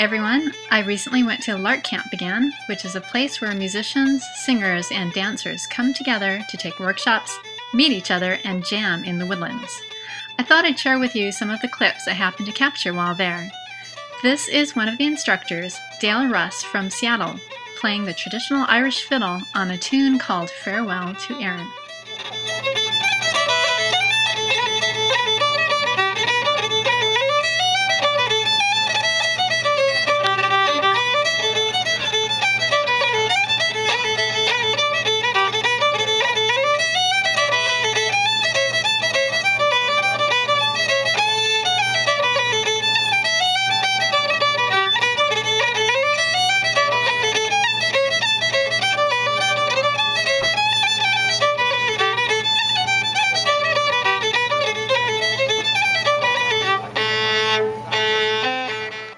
everyone! I recently went to Lark Camp again, which is a place where musicians, singers, and dancers come together to take workshops, meet each other, and jam in the woodlands. I thought I'd share with you some of the clips I happened to capture while there. This is one of the instructors, Dale Russ from Seattle, playing the traditional Irish fiddle on a tune called Farewell to Erin.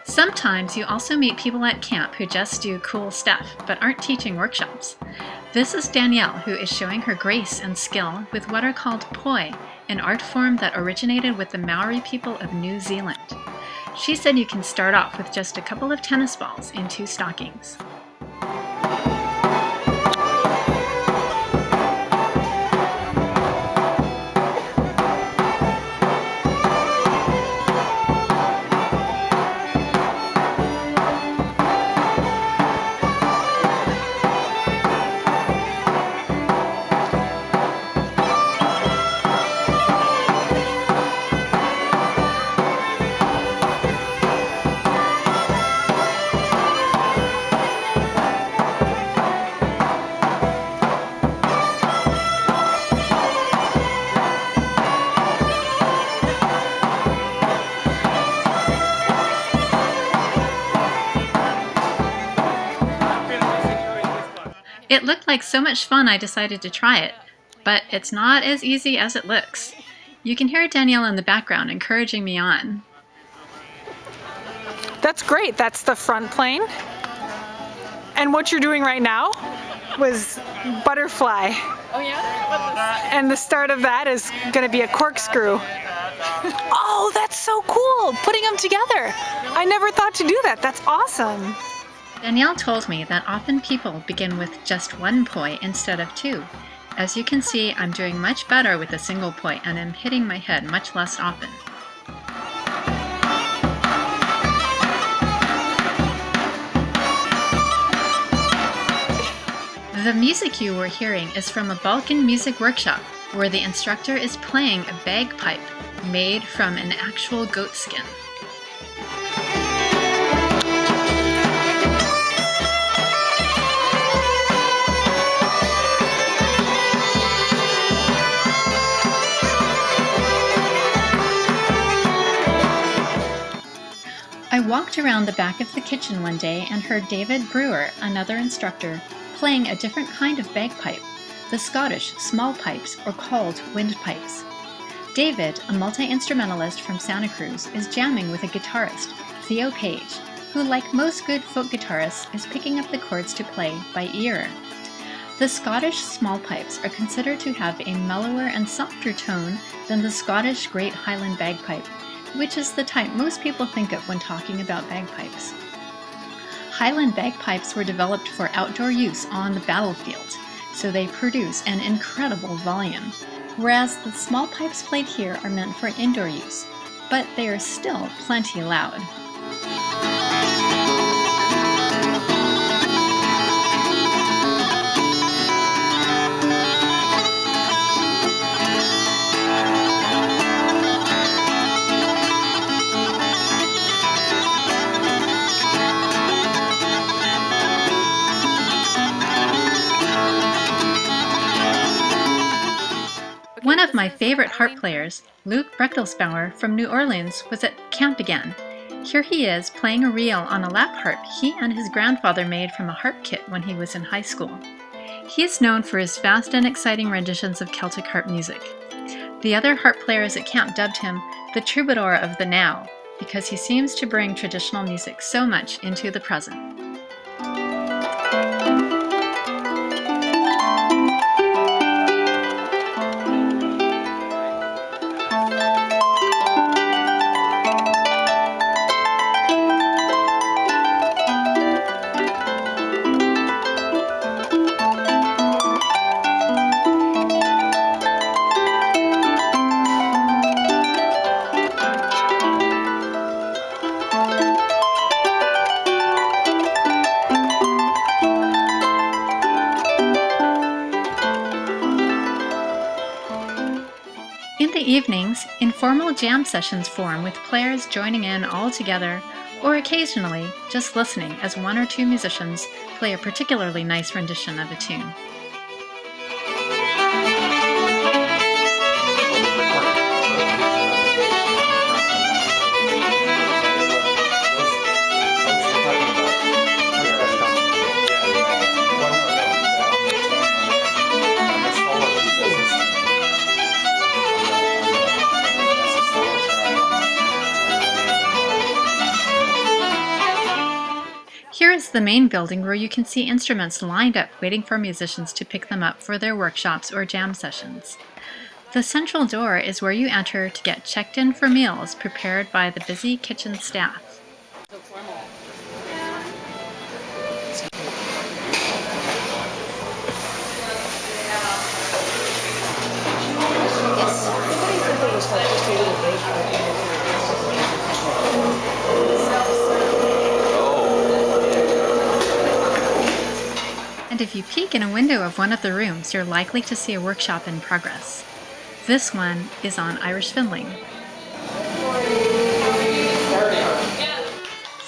Sometimes you also meet people at camp who just do cool stuff, but aren't teaching workshops. This is Danielle, who is showing her grace and skill with what are called poi, an art form that originated with the Maori people of New Zealand. She said you can start off with just a couple of tennis balls in 2 stockings. It looked like so much fun I decided to try it, but it's not as easy as it looks. You can hear Danielle in the background encouraging me on. That's great. That's the front plane. And what you're doing right now was butterfly. Oh yeah? And the start of that is going to be a corkscrew. Oh, that's so cool! Putting them together. I never thought to do that. That's awesome. Danielle told me that often people begin with just 1 poi instead of 2. As you can see, I'm doing much better with a single poi and I'm hitting my head much less often. The music you were hearing is from a Balkan music workshop where the instructor is playing a bagpipe made from an actual goat skin. I walked around the back of the kitchen one day and heard David Brewer, another instructor, playing a different kind of bagpipe, the Scottish small pipes, or called windpipes. David, a multi-instrumentalist from Santa Cruz, is jamming with a guitarist, Theo Page, who, like most good folk guitarists, is picking up the chords to play by ear. The Scottish small pipes are considered to have a mellower and softer tone than the Scottish Great Highland bagpipe, which is the type most people think of when talking about bagpipes. Highland bagpipes were developed for outdoor use on the battlefield, so they produce an incredible volume, whereas the small pipes played here are meant for indoor use, but they are still plenty loud. One of my favorite harp players, Luke Breckelsbauer from New Orleans, was at camp again. Here he is playing a reel on a lap harp he and his grandfather made from a harp kit when he was in high school. He is known for his fast and exciting renditions of Celtic harp music. The other harp players at camp dubbed him the troubadour of the now, because he seems to bring traditional music so much into the present. evenings, informal jam sessions form with players joining in all together, or occasionally just listening as one or two musicians play a particularly nice rendition of a tune. Here is the main building where you can see instruments lined up waiting for musicians to pick them up for their workshops or jam sessions. The central door is where you enter to get checked in for meals prepared by the busy kitchen staff. And if you peek in a window of one of the rooms, you're likely to see a workshop in progress. This one is on Irish fiddling.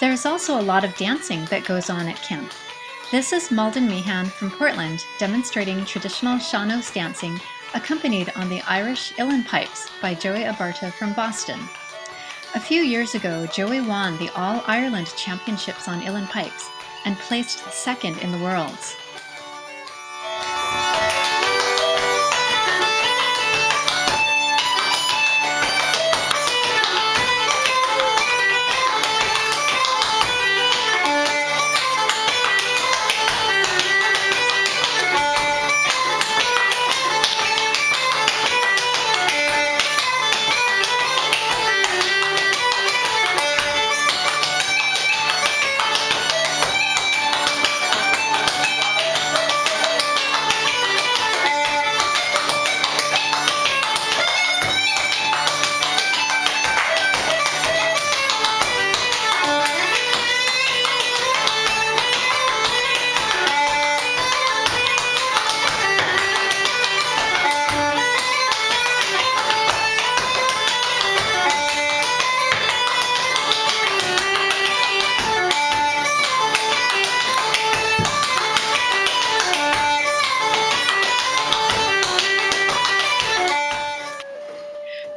There's also a lot of dancing that goes on at camp. This is Malden Meehan from Portland demonstrating traditional Sean-Nós dancing accompanied on the Irish uilleann pipes by Joey Abarta from Boston. A few years ago, Joey won the All-Ireland Championships on uilleann pipes and placed second in the world.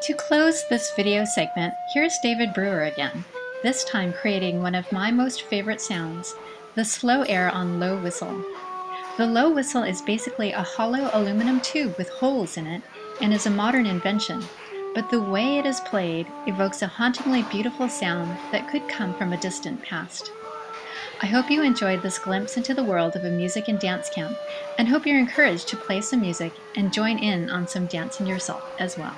To close this video segment, here's David Brewer again, this time creating one of my most favorite sounds, the slow air on low whistle. The low whistle is basically a hollow aluminum tube with holes in it and is a modern invention, but the way it is played evokes a hauntingly beautiful sound that could come from a distant past. I hope you enjoyed this glimpse into the world of a music and dance camp, and hope you're encouraged to play some music and join in on some dancing yourself as well.